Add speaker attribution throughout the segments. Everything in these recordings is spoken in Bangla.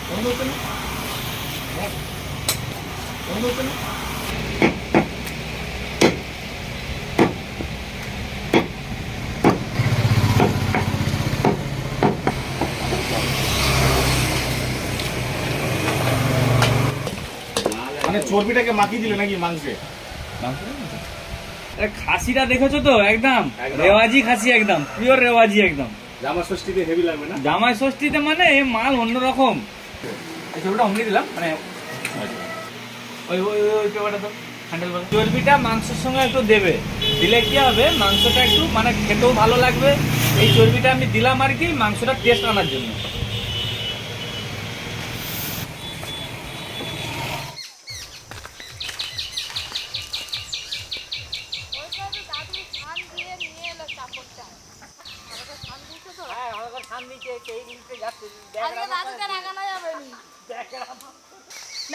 Speaker 1: মানে চর্বিটাকে মাখিয়ে দিলে নাকি মাংসে?
Speaker 2: খাসিটা দেখেছো তো, একদম রেওয়াজি খাসি, একদম পিওর রেওয়াজি, একদম
Speaker 1: জামাই ষষ্ঠীতে হেভি লাগবে না?
Speaker 2: জামাই ষষ্ঠীতে মানে এই মাল অন্যরকম। ওটা অমনি দিলাম, মানে ওই ওই ওই পেপারটা তো হ্যান্ডেল। চর্বিটা মাংসের সঙ্গে একটু দেবে, দিলে কি হবে মাংসটা একটু মানে খেতেও ভালো লাগবে। এই চর্বিটা আমি দিলাম আর কি মাংসটা টেস্ট আনার জন্য।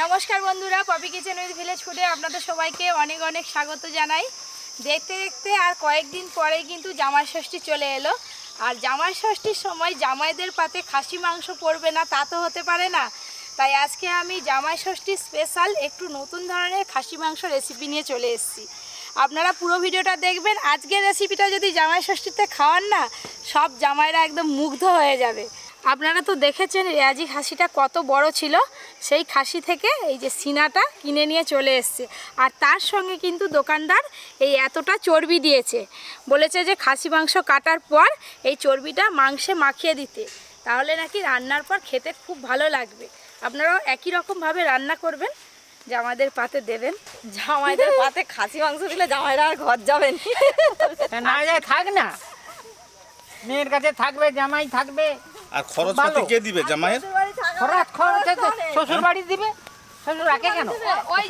Speaker 3: নমস্কার বন্ধুরা, পপি কিচেন উইথ ভিলেজ ফুডে আপনাদের সবাইকে অনেক অনেক স্বাগত জানাই। দেখতে দেখতে আর কয়েকদিন পরে কিন্তু জামাই ষষ্ঠী চলে এলো। আর জামাই ষষ্ঠীর সময় জামাইদের পাতে খাসি মাংস পড়বে না তা তো হতে পারে না। তাই আজকে আমি জামাই ষষ্ঠী স্পেশাল একটু নতুন ধরনের খাসি মাংস রেসিপি নিয়ে চলে এসেছি। আপনারা পুরো ভিডিওটা দেখবেন। আজকের রেসিপিটা যদি জামাই ষষ্ঠীতে খাওয়ান না, সব জামাইরা একদম মুগ্ধ হয়ে যাবে। আপনারা তো দেখেছেন রেয়াজি খাসিটা কত বড় ছিল, সেই খাসি থেকে এই যে সিনাটা কিনে নিয়ে চলে এসছে। আর তার সঙ্গে কিন্তু দোকানদার এই এতটা চর্বি দিয়েছে, বলেছে যে খাসি মাংস কাটার পর এই চর্বিটা মাংসে মাখিয়ে দিতে, তাহলে নাকি রান্নার পর খেতে খুব ভালো লাগবে। আপনারাও একই রকমভাবে রান্না করবেন, জামাইদের পাতে দেবেন।
Speaker 4: জামাইদের পাতে খাসি মাংস দিলে জামাইরা আর ঘর যাবেন
Speaker 5: না, যায় থাক না, মেয়ের কাছে থাকবে, জামাই থাকবে।
Speaker 1: আর খরচপাতি কে দিবে জামাইয়ের?
Speaker 5: খরচ শ্বশুর বাড়ি দিবে। শ্বশুর রাখে কেন?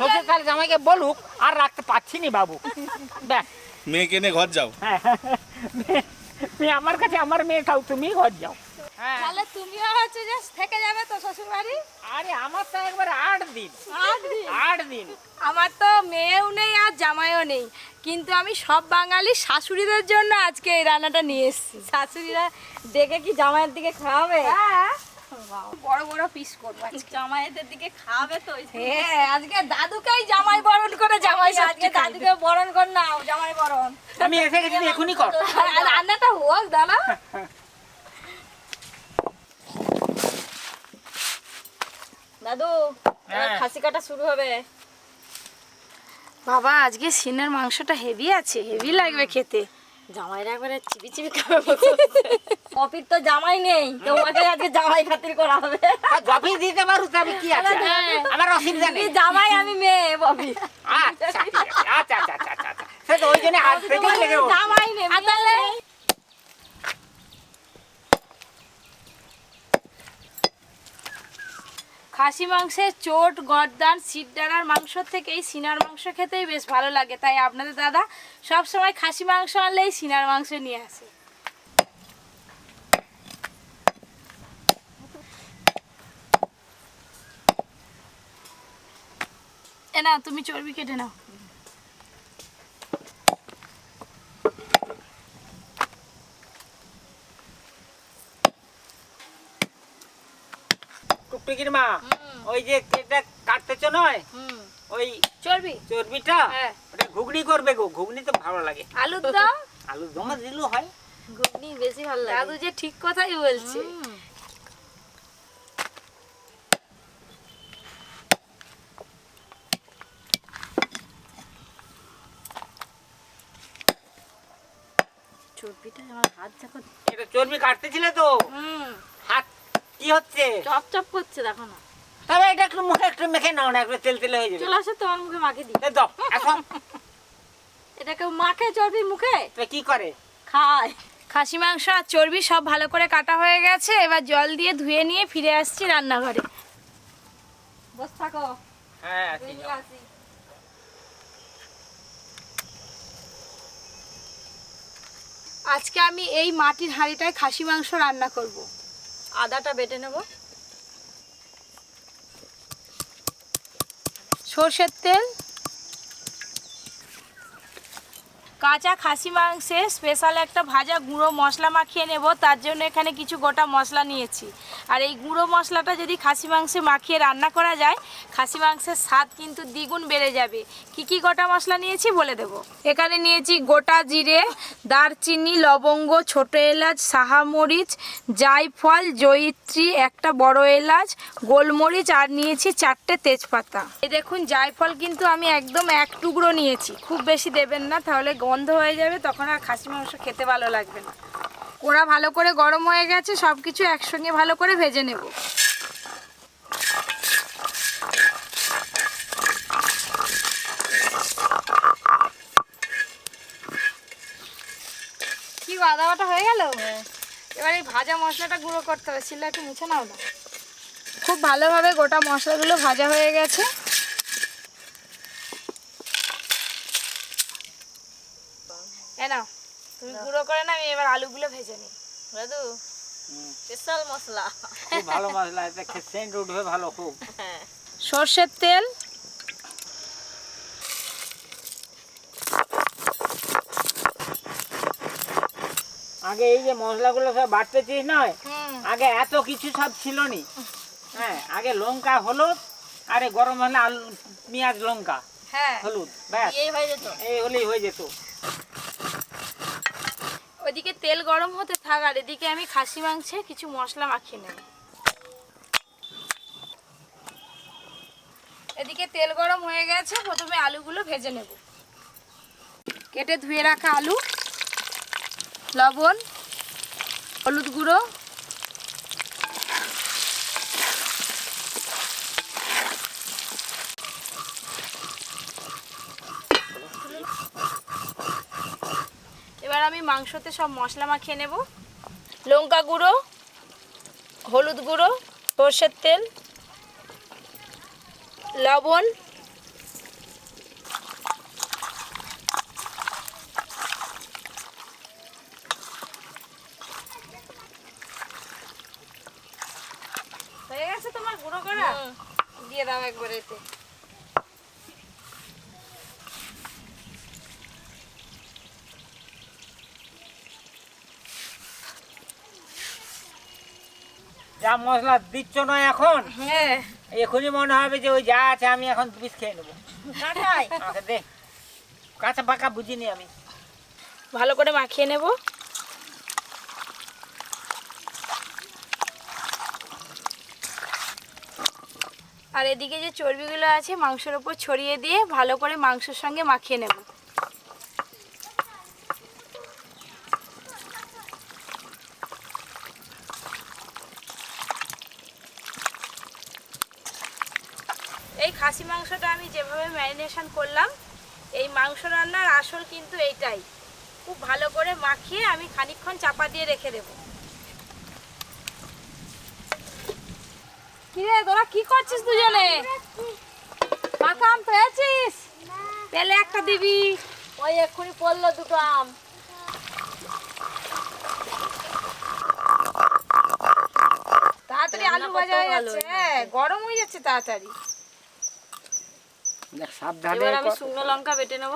Speaker 5: শ্বশুর কাল জামাইকে বলুক, আর রাখতে পারছি নি বাবু।
Speaker 1: মেয়েকে নিয়ে ঘর যাও।
Speaker 5: মেয়ে আমার কাছে, আমার মেয়ে খাও, তুমি ঘর যাও।
Speaker 3: তাহলে তুমিও হচ্ছে যে থেকে যাবে তো শ্বশুর বাড়ি?
Speaker 5: আরে আমার তো একবার 8 দিন।
Speaker 3: আমার তো মেয়েও নেই আর জামাইও নেই, কিন্তু আমি সব বাঙালি শাশুড়িদের জন্য আজকে এই রান্নাটা নিয়ে এসেছি।
Speaker 4: শাশুড়িরা দেখে কি জামাইয়ের দিকে খাওয়াবে?
Speaker 3: হ্যাঁ, বড় বড় পিস করবো আজকে।
Speaker 4: জামাইদের দিকে খাওয়াবে তো?
Speaker 3: হ্যাঁ, আজকে দাদুকেই জামাই বরণ করে জামাই
Speaker 4: আজকে দাদুকে বরণ কর নাও, জামাই বরণ।
Speaker 5: আমি এসে গেছি, এখনই কর।
Speaker 3: রান্নাটা হোক দাদা।
Speaker 4: দাদু খাসি কাটা শুরু হবে।
Speaker 3: বাবা, আজকে সিনের মাংসটা হেভি আছে, হেভি লাগবে খেতে।
Speaker 4: জামাইরা একবারে চিবি চিবি খাবে। পপির তো জামাই নেই, তো ওকে আজকে জামাই খাতির করা হবে।
Speaker 5: জবি দিতে পারো, তবে কি আছে, আমার অসুবিধা নেই।
Speaker 4: জামাই আমি মেয়ে পপি।
Speaker 5: আচ্ছা আচ্ছা আচ্ছা আচ্ছা আচ্ছা, সে তো ওই জন্য হাত থেকে লেগে
Speaker 4: জামাই নেই।
Speaker 3: খাসি মাংসের চোট, গর্দান, সিটডানার মাংস থেকে এই সিনার মাংস খেতেই বেশ ভালো লাগে। তাই আপনাদের দাদা সব সময় খাসি মাংস আনলেই সিনার মাংস নিয়ে আসে। এ নাও, তুমি চর্বি কেটে নাও।
Speaker 5: টুকটুকির মা, ওই যে এটা কাটতেছো নয়, ওই চর্বিটা ওটা ঘুগনি করবে গো। ঘুগনি তো ভালো লাগে।
Speaker 3: আলুর দম?
Speaker 5: আলুর দম দিলেও হয়,
Speaker 4: ঘুগনি বেশি ভালো লাগে।
Speaker 3: দাদু যে ঠিক কথাই বলছে।
Speaker 4: চর্বিটা আমার হাত যখন
Speaker 5: এটা চর্বি কাটতেছিলে তো, হাত কি হচ্ছে?
Speaker 4: চপ চপ করছে, দেখো না।
Speaker 5: তবে এটা একটু মুখে একটু মেখে নাও না, একটু তেল তেলে হয়ে যাবে।
Speaker 4: চলে আসো, তোমার মুখে মাখে দিই।
Speaker 5: দাও এখন।
Speaker 4: এটাকে মাখে চর্বি মুখে?
Speaker 5: তো কি করে?
Speaker 4: খায়।
Speaker 3: খাসি মাংস আর চর্বি সব ভালো করে কাটা হয়ে গেছে। এবার জল দিয়ে ধুয়ে নিয়ে ফিরে আসছি রান্নাঘরে।
Speaker 4: বস থাকো।
Speaker 5: হ্যাঁ,
Speaker 4: আসি।
Speaker 3: আজকে আমি এই মাটির হাঁড়িটায় খাসি মাংস রান্না করব।
Speaker 4: আদাটা বেটে নেব।
Speaker 3: সর্ষের তেল, কাঁচা খাসি মাংসে স্পেশাল একটা ভাজা গুঁড়ো মশলা মাখিয়ে নেব, তার জন্য এখানে কিছু গোটা মশলা নিয়েছি। আর এই গুঁড়ো মশলাটা যদি খাসি মাংসে মাখিয়ে রান্না করা যায়, খাসি মাংসের স্বাদ কিন্তু দ্বিগুণ বেড়ে যাবে। কি কি গোটা মশলা নিয়েছি বলে দেব। এখানে নিয়েছি গোটা জিরে, দারচিনি, লবঙ্গ, ছোট এলাচ, সাহামরিচ, জায়ফল, জয়িত্রী, একটা বড় এলাচ, গোলমরিচ, আর নিয়েছি 4টে তেজপাতা। এই দেখুন জায়ফল কিন্তু আমি একদম এক টুকরো নিয়েছি, খুব বেশি দেবেন না, তাহলে গন্ধ হয়ে যাবে, তখন আর খাসি মাংস খেতে ভালো লাগবে না। ওরা ভালো করে গরম হয়ে গেছে, সব কিছু একসঙ্গে ভালো করে ভেজে নেব। কি আদা বাটা হয়ে গেল? এবার এই ভাজা মশলাটা গুঁড়ো করতে হবে, শিলা একটু মুছে নাও না। খুব ভালোভাবে গোটা মশলাগুলো ভাজা হয়ে গেছে। নাও তুমি গুঁড়ো করে না, আমি এবার আলুগুলো ভেজে নিই।
Speaker 4: দাদু স্পেশাল মশলা,
Speaker 5: খুব ভালো মশলা, এটা সেন্ট উঠবে ভালো খুব।
Speaker 3: সর্ষের তেল,
Speaker 5: আগে এই যে মশলাগুলো সব বাটতেছিস নয়, আগে এত কিছু সব ছিল নি। হ্যাঁ, আগে লঙ্কা, হলুদ, আরে গরম হলে আলু, পেঁয়াজ, লঙ্কা,
Speaker 3: হ্যাঁ
Speaker 5: হলুদ, ব্যাস
Speaker 4: এই হয়ে যেত।
Speaker 5: এই হলেই হয়ে যেত।
Speaker 3: ওইদিকে তেল গরম হতে থাক, আর এদিকে আমি খাসি মাংসে কিছু মশলা মাখিয়ে নেব। এদিকে তেল গরম হয়ে গেছে, প্রথমে আলুগুলো ভেজে নেব। কেটে ধুয়ে রাখা আলু, লবণ, হলুদ গুঁড়ো, এবার আমি মাংসতে সব মশলা মাখিয়ে নেব। লঙ্কা গুঁড়ো, হলুদ গুঁড়ো, সর্ষের তেল, লবণ, হয়ে গেছে তোমার গুঁড়ো করা? দিয়ে দাও একবার এতে।
Speaker 5: যা মশলা দিচ্ছ না এখন,
Speaker 3: হ্যাঁ
Speaker 5: এখনই মনে হবে যে ওই যা আছে আমি এখন 2 পিস খেয়ে নেবো।
Speaker 4: কাঁচাই
Speaker 5: আমাকে দে, কাঁচা পাকা বুঝিনি আমি।
Speaker 3: ভালো করে মাখিয়ে নেব। আর এদিকে যে চর্বিগুলো আছে মাংসের উপর ছড়িয়ে দিয়ে ভালো করে মাংসের সঙ্গে মাখিয়ে নেব। এই খাসি মাংসটা আমি যেভাবে ম্যারিনেশন করলাম, এই মাংস রান্নার আসল কিন্তু এইটাই। খুব ভালো করে মাখিয়ে আমি খানিকক্ষণ চাপা দিয়ে রেখে দেব। কিরে তোরা কি করছিস দুজনে? মাখা আম পেয়েছিস? পেলে একটা দিবি।
Speaker 4: ওই এক্ষুনি পড়লো 2টো আম।
Speaker 3: তাড়াতাড়ি আলু ভাজা হয়ে যাচ্ছে, হ্যাঁ গরম হয়ে যাচ্ছে তাড়াতাড়ি।
Speaker 5: দেখ সাবধানে
Speaker 3: এবার আমি শুকনো লঙ্কা বেটে নেব।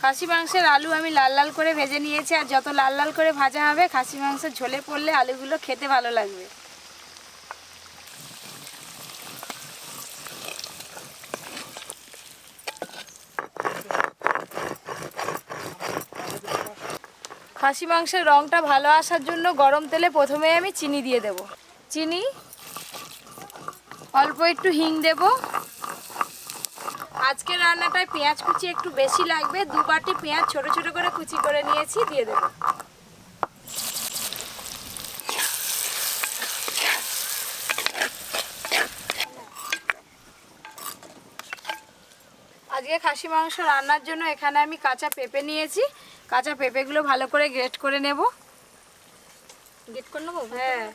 Speaker 3: খাসি মাংসের আলু আমি লাল লাল করে ভেজে নিয়েছি, আর যত লাল লাল করে ভাজা হবে খাসি মাংসের ঝোলে পড়লে আলুগুলো খেতে ভালো লাগবে। খাসি মাংসের রঙটা ভালো আসার জন্য গরম তেলে প্রথমে আমি চিনি দিয়ে দেব। চিনি, অল্প একটু হিং দেব। আজকের রান্নাটায় পেঁয়াজ কুচি একটু বেশি লাগবে, 2 বাটি পেঁয়াজ ছোট ছোট করে কুচি করে নিয়েছি, দিয়ে দেব। আজকে খাসি মাংস রান্নার জন্য এখানে আমি কাঁচা পেঁপে নিয়েছি। কাঁচা পেঁপেগুলো ভালো করে গ্রেট করে নেব।
Speaker 4: গেট করে নেবো?
Speaker 3: হ্যাঁ,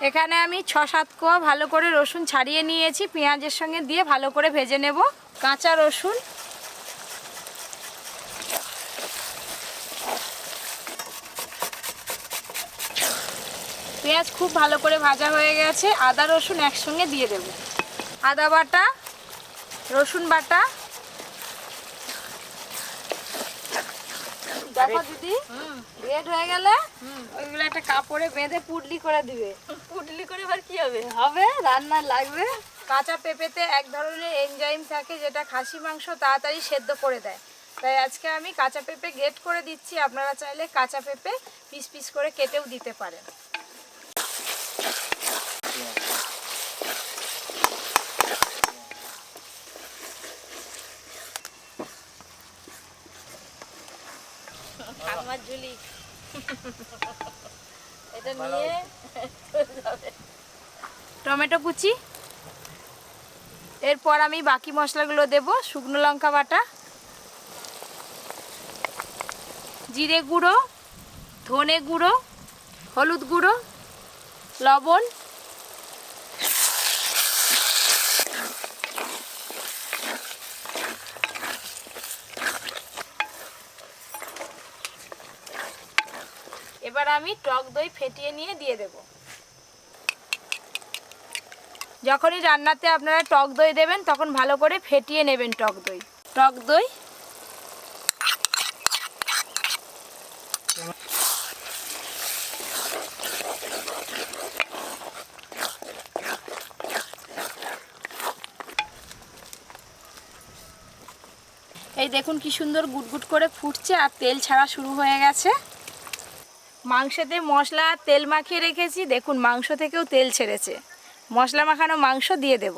Speaker 3: এখানে আমি 6-7 কোয়া ভালো করে রসুন ছাড়িয়ে নিয়েছি, পেঁয়াজের সঙ্গে দিয়ে ভালো করে ভেজে নেব। কাঁচা রসুন, পেঁয়াজ খুব ভালো করে ভাজা হয়ে গেছে, আদা রসুন একসঙ্গে দিয়ে দেব। আদা বাটা, রসুন বাটা। দেখো দিদি, রেড হয়ে গেলে ওইগুলো একটা কাপড়ে বেঁধে পুডলি করে দিবে।
Speaker 4: পুটলি করে এবার কি হবে?
Speaker 3: হবে, রান্নার লাগবে। কাঁচা পেঁপেতে এক ধরনের এনজাইম থাকে যেটা খাসি মাংস তাড়াতাড়ি সেদ্ধ করে দেয়, তাই আজকে আমি কাঁচা পেঁপে গ্রেট করে দিচ্ছি। আপনারা চাইলে কাঁচা পেঁপে পিস পিস করে কেটেও দিতে পারেন।
Speaker 4: আমার ঝুলি এটা নিয়ে যাবে।
Speaker 3: টমেটো কুচি, এরপর আমি বাকি মশলাগুলো দেব। শুকনো লঙ্কা বাটা, জিরে গুঁড়ো, ধনে গুঁড়ো, হলুদ গুঁড়ো, লবণ, এবার আমি টক দই ফেটিয়ে নিয়ে দিয়ে দেব। যখনই রান্নাতে আপনারা টক দই দেবেন তখন ভালো করে ফেটিয়ে নেবেন টক দই। টক দই, এই দেখুন কি সুন্দর গুটগুট করে ফুটছে আর তেল ছাড়া শুরু হয়ে গেছে। মাংসতে মশলা আর তেল মাখিয়ে রেখেছি, দেখুন মাংস থেকেও তেল ছেড়েছে। মশলা মাখানো মাংস দিয়ে দেব।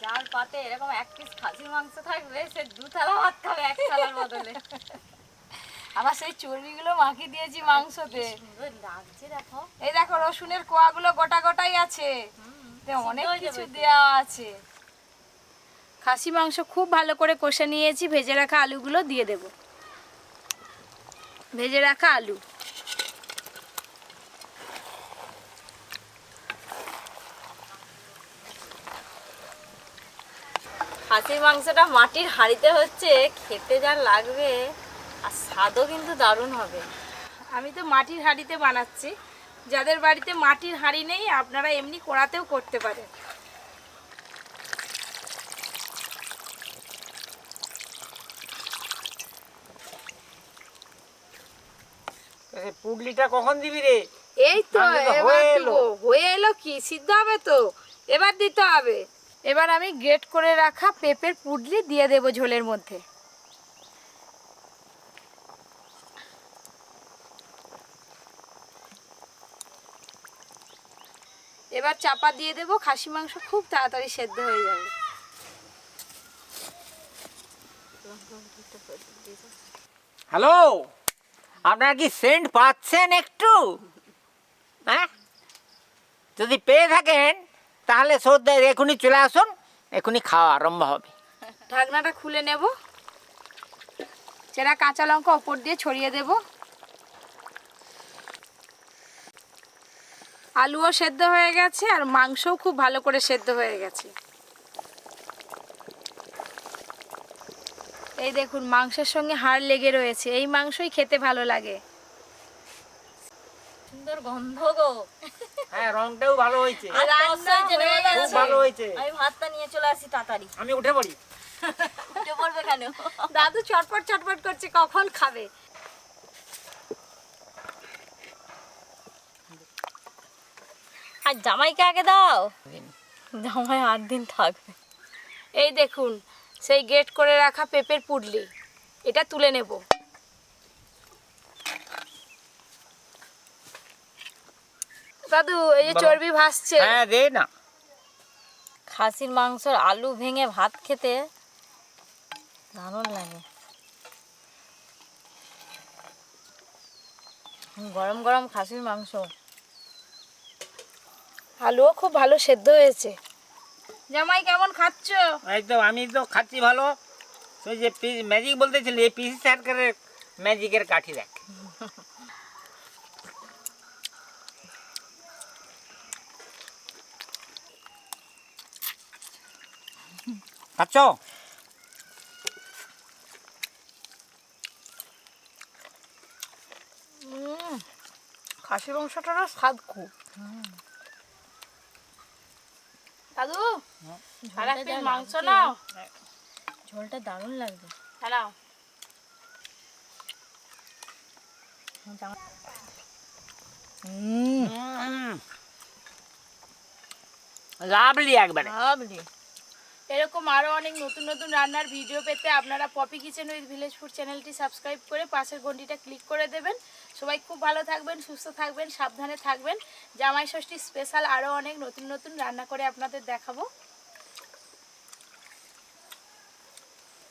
Speaker 4: যার পাতে এরকম এক পিস খাসির মাংস থাকবে, সে 2 থালা ভাত খাবে 1 থালার বদলে।
Speaker 3: আবার সেই চর্বিগুলো মাখিয়ে দিয়েছি মাংসতে।
Speaker 4: সুন্দর লাগছে দেখো।
Speaker 3: এই দেখো রসুনের কোয়াগুলো গোটা গোটাই আছে, অনেক কিছু দেওয়া আছে। খাসি মাংস খুব ভালো করে কষে নিয়েছি, ভেজে রাখা আলুগুলো দিয়ে দেব। ভেজে রাখা আলু,
Speaker 4: খাসির মাংসটা মাটির হাঁড়িতে হচ্ছে, খেতে যা লাগবে আর স্বাদও কিন্তু দারুণ হবে।
Speaker 3: আমি তো মাটির হাঁড়িতে বানাচ্ছি, যাদের বাড়িতে মাটির হাঁড়ি নেই আপনারা এমনি কড়াতেও করতে পারেন।
Speaker 5: পুডলিটা কখন দিবি রে?
Speaker 3: এই তো এবার দিব। হয়ে এলো কি, সিদ্ধ হবে তো, এবার দিতে হবে। এবার আমি গ্রেট করে রাখা পেঁপের পুডলি দিয়ে দেব ঝোলের মধ্যে। এবার চাপা দিয়ে দেব, খাসি মাংস খুব তাড়াতাড়ি সেদ্ধ হয়ে যাবে।
Speaker 5: হ্যালো, আপনারা কি সেন্ট পাচ্ছেন একটু? হ্যাঁ, যদি পেয়ে থাকেন তাহলে সর্দার এখনই চলে আসুন, এখনই খাওয়া আরম্ভ হবে।
Speaker 3: ঢাকনাটা খুলে নেব, চেরা কাঁচা লঙ্কা ওপর দিয়ে ছড়িয়ে দেব। আলুও সেদ্ধ হয়ে গেছে আর মাংসও খুব ভালো করে সেদ্ধ হয়ে গেছে। এই দেখুন মাংসের সঙ্গে হাড় লেগে রয়েছে, এই মাংসই খেতে ভালো লাগে।
Speaker 4: সুন্দর গন্ধ গো।
Speaker 5: হ্যাঁ, রংটাও ভালো হয়েছে,
Speaker 4: আর রান্না হয়ে গেছে।
Speaker 5: খুব ভালো হয়েছে।
Speaker 4: আমি ভাতটা নিয়ে চলে আসি তাড়াতাড়ি।
Speaker 5: আমি উঠে পড়ি।
Speaker 4: উঠে পড়বে কেন?
Speaker 3: দাদু চটপট চটপট করছে, কখন খাবে?
Speaker 4: আর জামাইকে আগে দাও, জামাই 8 দিন থাকবে।
Speaker 3: এই দেখুন সেই গ্রেট করে রাখা পেঁপের পুডলি, এটা তুলে নেব। দাদু এই যে চর্বি ভাসছে।
Speaker 5: হ্যাঁ দে না।
Speaker 4: খাসির মাংসর আলু ভেঙে ভাত খেতে দারুণ লাগে। গরম গরম খাসির মাংস,
Speaker 3: আলুও খুব ভালো সেদ্ধ হয়েছে। জামাই কেমন খাচ্ছ?
Speaker 5: এই তো আমি তো খাচ্ছি ভালো। সেই যে ম্যাজিক বলতেছিলি, এই পিসি সরকারের ম্যাজিকের কাঠি দেখ। খাচ্ছ?
Speaker 3: খাসি মাংসটারও স্বাদ খুব। দাদু আর এক পিস মাংস নাও।
Speaker 4: ঝোলটা দারুণ লাগবে।
Speaker 3: হ্যাঁ
Speaker 5: লাভলি একবারে।
Speaker 4: ভাবলি
Speaker 3: এরকম আরও অনেক নতুন নতুন রান্নার ভিডিও পেতে আপনারা Poppy kitchen with village food চ্যানেলটি সাবস্ক্রাইব করে পাশের ঘন্টিটা ক্লিক করে দেবেন। সবাই খুব ভালো থাকবেন, সুস্থ থাকবেন, সাবধানে থাকবেন। জামাই ষষ্ঠী স্পেশাল আরও অনেক নতুন নতুন রান্না করে আপনাদের দেখাবো।